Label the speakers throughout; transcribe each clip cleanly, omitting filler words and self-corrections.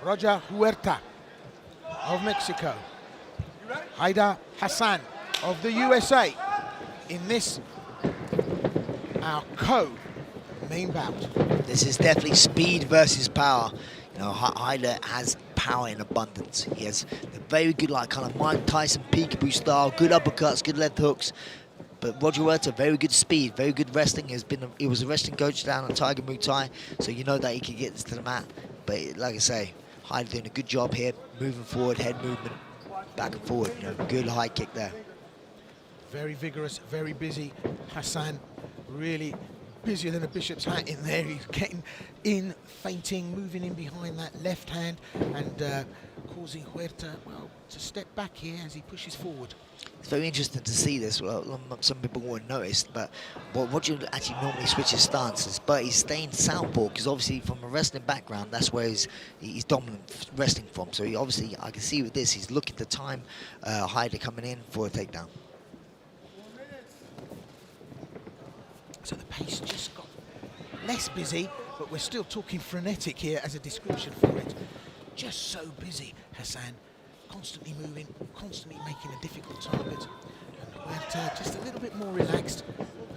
Speaker 1: Roger Huerta of Mexico. Hayder Hassan of the USA in this, our co-main bout.
Speaker 2: This is definitely speed versus power. You know, Hayder has power in abundance. He has a very good, like, kind of Mike Tyson peekaboo style, good uppercuts, good left hooks. But Roger Huerta, very good speed, very good wrestling. He was a wrestling coach down at Tiger Muay Thai, so you know that he can get this to the mat. But like I say, Hayder doing a good job here, moving forward, head movement, back and forward. You know, good high kick there.
Speaker 1: Very vigorous, very busy. Hassan really busier than a bishop's hat in there. He's getting in, feinting, moving in behind that left hand and causing Huerta, well, to step back here as he pushes forward.
Speaker 2: It's very interesting to see this. Well, some people won't notice, but Roger actually normally switches stances, but he's staying southpaw because obviously from a wrestling background, that's where he's dominant wrestling from. So he obviously, I can see with this, he's looking to time Hayder coming in for a takedown.
Speaker 1: So the pace just got less busy, but we're still talking frenetic here as a description for it. Just so busy, Hassan, constantly moving, constantly making a difficult target. And Huerta just a little bit more relaxed,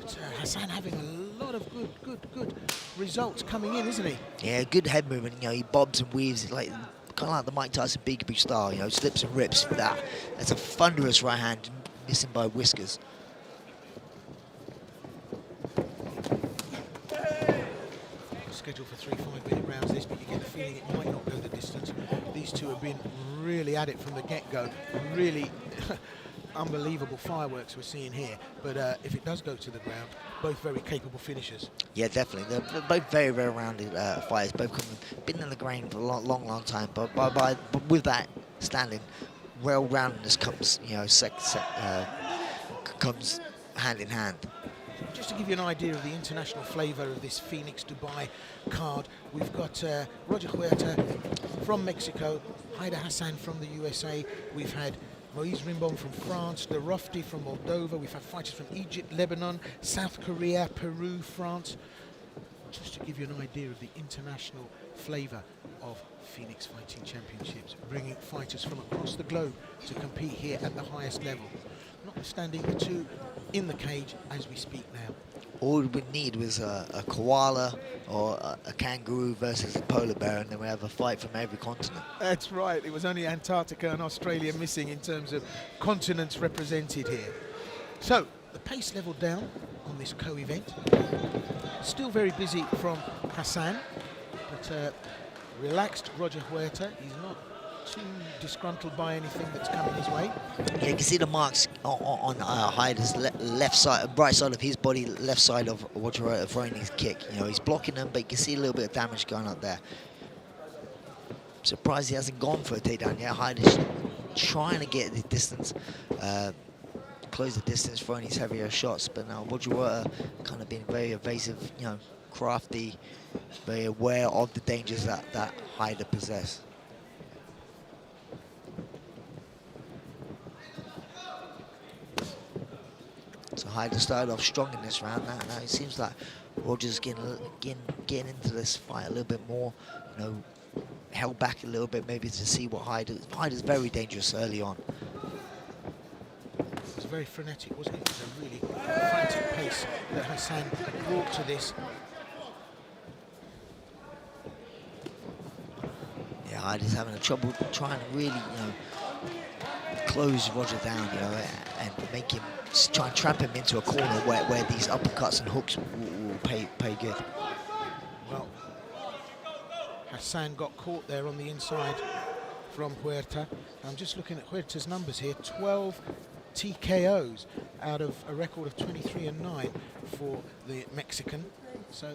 Speaker 1: but Hassan having a lot of good results coming in, isn't he?
Speaker 2: Yeah, good head movement. You know, he bobs and weaves like kind of like the Mike Tyson peekaboo style. You know, slips and rips. That's a thunderous right hand, missing by whiskers.
Speaker 1: Scheduled for 3 5-minute rounds this, but you get the feeling it might not go the distance. These two have been really at it from the get-go. Really unbelievable fireworks we're seeing here. But if it does go to the ground, both very capable finishers.
Speaker 2: Yeah, definitely. They're both very rounded fighters. Both been in the grain for a long time. But with that standing, well-roundedness comes, you know, comes hand in hand.
Speaker 1: Just to give you an idea of the international flavour of this Phoenix Dubai card, we've got Roger Huerta from Mexico, Hayder Hassan from the USA, we've had Moise Rimbon from France, Derofti from Moldova, we've had fighters from Egypt, Lebanon, South Korea, Peru, France. Just to give you an idea of the international flavour of Phoenix Fighting Championships, bringing fighters from across the globe to compete here at the highest level. Notwithstanding the two in the cage as we speak now.
Speaker 2: All we would need was a koala or a kangaroo versus a polar bear, and then we have a fight from every continent.
Speaker 1: That's right. It was only Antarctica and Australia missing in terms of continents represented here. So the pace leveled down on this co-event. Still very busy from Hassan, but relaxed Roger Huerta. He's not too disgruntled by anything that's coming his way.
Speaker 2: Yeah, you can see the marks on Hayder's left side, right side of his body, left side of Roger Huerta throwing his kick. You know, he's blocking them, but you can see a little bit of damage going up there. I'm surprised he hasn't gone for a takedown yet. Hayder's trying to get the distance, close the distance, throwing his heavier shots, but now Roger Huerta kind of being very evasive, you know, crafty, very aware of the dangers that Hayder possesses. So Hayder started off strong in this round. Now it seems like Roger's getting into this fight a little bit more, you know, held back a little bit maybe to see what Hayder's very dangerous early on.
Speaker 1: It was very frenetic, wasn't it? It was a really frantic pace that Hassan brought to this.
Speaker 2: Yeah, Hayder's having a trouble trying to really, you know, close Roger down, you know, and make him try and trap him into a corner where these uppercuts and hooks will pay good.
Speaker 1: Well, Hassan got caught there on the inside from Huerta. I'm just looking at Huerta's numbers here, 12 TKOs out of a record of 23-9 for the Mexican. So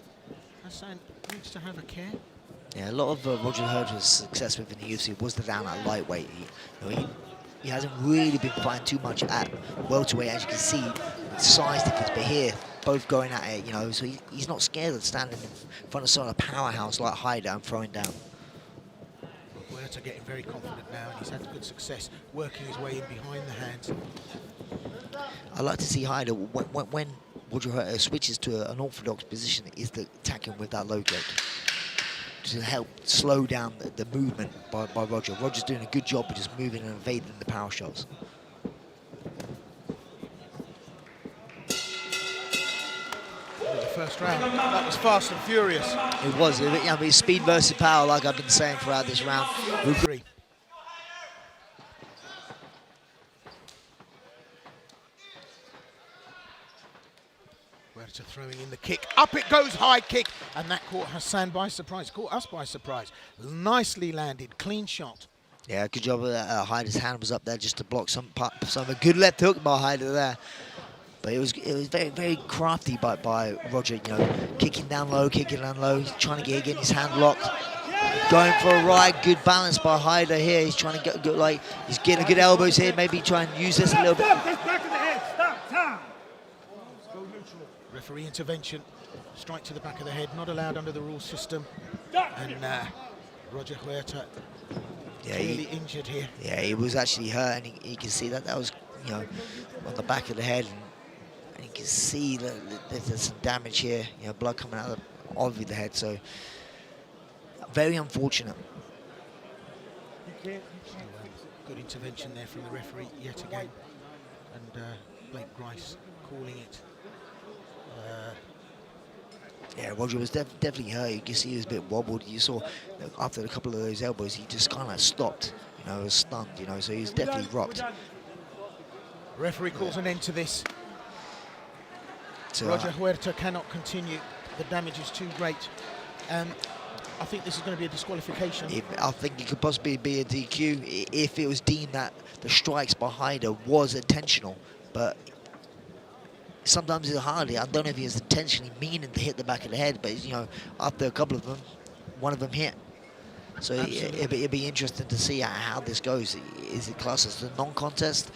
Speaker 1: Hassan needs to have a care.
Speaker 2: Yeah, a lot of Roger Huerta's success within the UFC was the down at lightweight. He hasn't really been fighting too much at welterweight, as you can see, size difference, but here, both going at it, you know, so he's not scared of standing in front of sort of a powerhouse like Hayder and throwing down.
Speaker 1: Huerta getting very confident now, and he's had good success working his way in behind the hands.
Speaker 2: I like to see Hayder, when Roger Huerta switches to an orthodox position, is to attack him with that low kick. to help slow down the movement by Roger. Roger's doing a good job of just moving and evading the power shots.
Speaker 1: The first round, that was fast and furious.
Speaker 2: It was. I mean, speed versus power, like I've been saying throughout this round.
Speaker 1: Huerta throwing in the kick. Up it goes, high kick. And that caught Hassan by surprise, caught us by surprise. Nicely landed, clean shot.
Speaker 2: Yeah, good job of that. Hayder's hand was up there just to block some a good left hook by Hayder there. But it was very, very crafty by Roger, you know, kicking down low, trying to get his hand locked. Going for a right, good balance by Hayder here. He's trying to get like, he's getting good elbows here, maybe try and use this a little bit.
Speaker 1: Referee intervention, strike to the back of the head, not allowed under the rule system. And Roger Huerta clearly injured here.
Speaker 2: Yeah, he was actually hurt, and you can see that was, you know, on the back of the head. And you can see that there's some damage here, you know, blood coming out of the head. So very unfortunate.
Speaker 1: Good intervention there from the referee yet again, and Blake Grice calling it.
Speaker 2: Yeah, Roger was definitely hurt. You can see he was a bit wobbled. You saw after a couple of those elbows, he just kind of stopped, you know, was stunned, you know, so he was definitely rocked.
Speaker 1: Referee calls an end to this. So, Roger Huerta cannot continue. The damage is too great. I think this is going to be a disqualification.
Speaker 2: I think it could possibly be a DQ if it was deemed that the strikes by Hayder was intentional, but sometimes it's hard. I don't know if he was intentionally meaning to hit the back of the head, but, you know, after a couple of them, one of them hit. So it'd be interesting to see how this goes. Is it classed as a non-contest,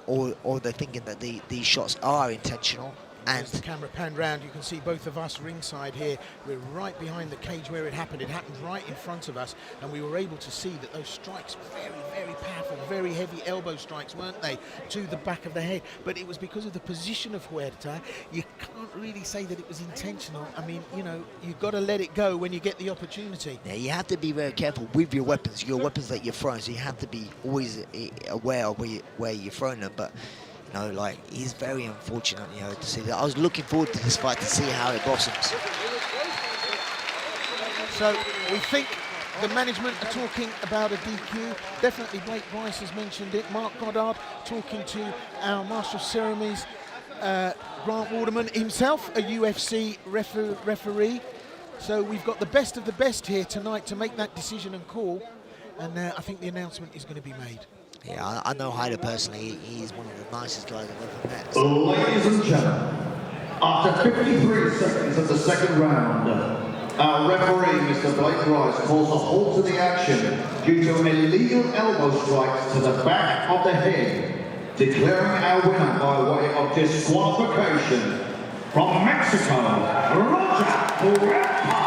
Speaker 2: or they're thinking that these shots are intentional? And
Speaker 1: as the camera panned round, you can see both of us ringside here. We're right behind the cage where it happened. It happened right in front of us, and we were able to see that those strikes, very, very powerful, very heavy elbow strikes, weren't they, to the back of the head. But it was because of the position of Huerta. You can't really say that it was intentional. I mean, you know, you've got to let it go when you get the opportunity.
Speaker 2: Yeah, you have to be very careful with your weapons that you're throwing, so you have to be always aware of where you're throwing them. But you know, like, he's very unfortunate, you know, to see that. I was looking forward to this fight to see how it blossoms.
Speaker 1: So we think the management are talking about a DQ. Definitely Blake Grice has mentioned it. Mark Goddard talking to our Master of Ceremonies, Grant Waterman himself, a UFC referee. So we've got the best of the best here tonight to make that decision and call. And I think the announcement is going to be made.
Speaker 2: Yeah, I know Hayder personally. He's one of the nicest guys I've ever met.
Speaker 3: Ladies and gentlemen, after 53 seconds of the second round, our referee, Mr. Blake Grice, calls a halt to the action due to an illegal elbow strike to the back of the head, declaring our winner by way of disqualification from Mexico, Roger Huerta.